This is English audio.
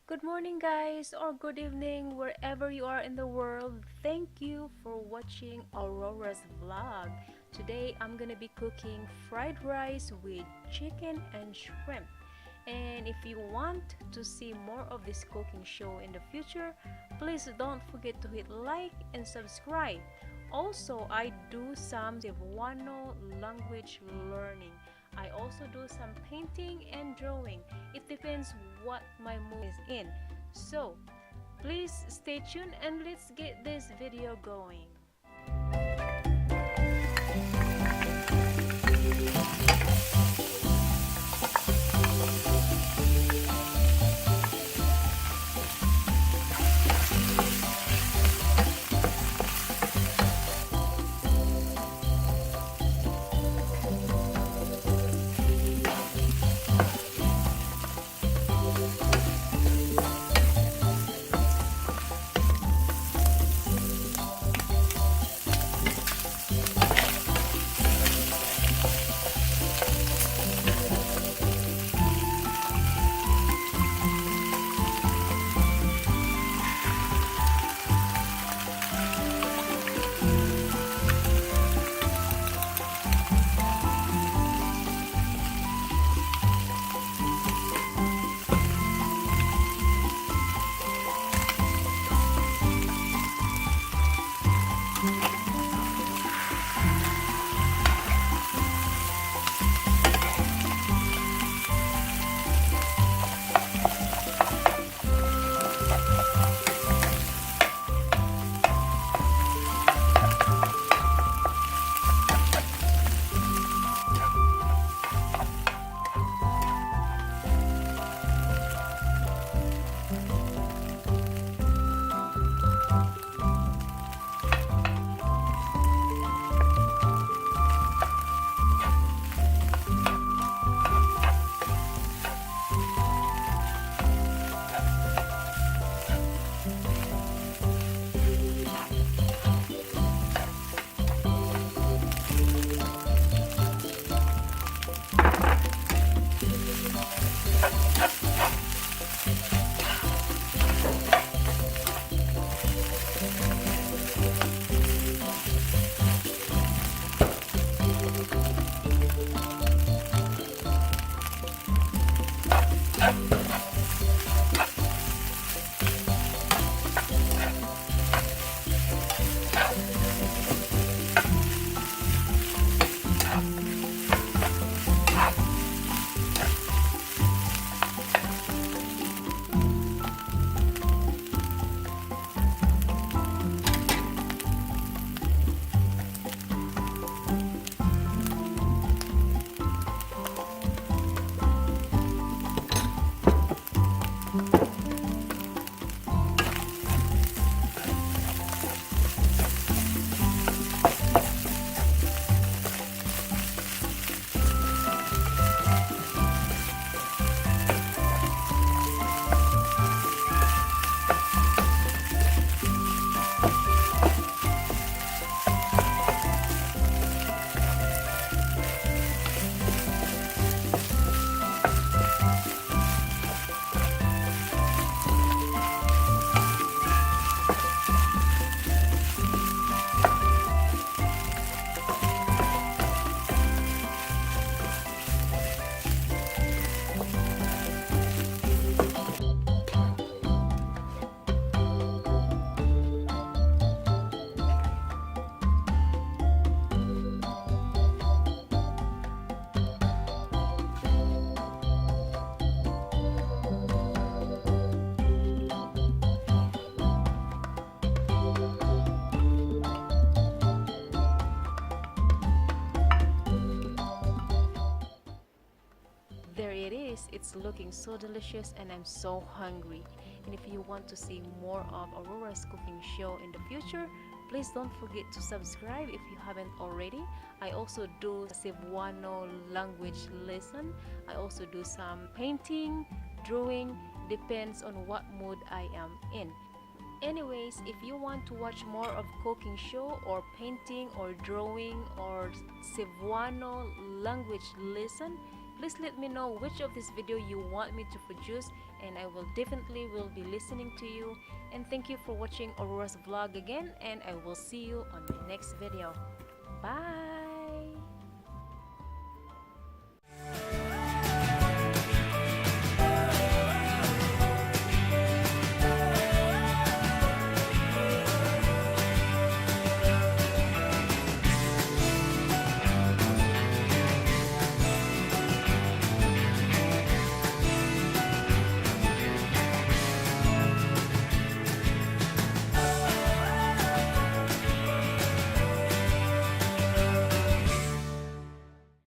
Good morning, guys, or good evening, wherever you are in the world. Thank you for watching Aurora's vlog. Today, I'm gonna be cooking fried rice with chicken and shrimp. And if you want to see more of this cooking show in the future, please don't forget to hit like and subscribe. Also, I do some Cebuano language learning. I also do some painting and drawing. It depends what my mood is in. So, please stay tuned and let's get this video going. There it is. It's looking so delicious and I'm so hungry. And if you want to see more of Aurora's cooking show in the future, please don't forget to subscribe if you haven't already. I also do Cebuano language lesson. I also do some painting, drawing, depends on what mood I am in. Anyways, if you want to watch more of cooking show or painting or drawing or Cebuano language lesson, please let me know which of this video you want me to produce and I will definitely will be listening to you. And thank you for watching Aurora's vlog again, and I will see you on my next video. Bye.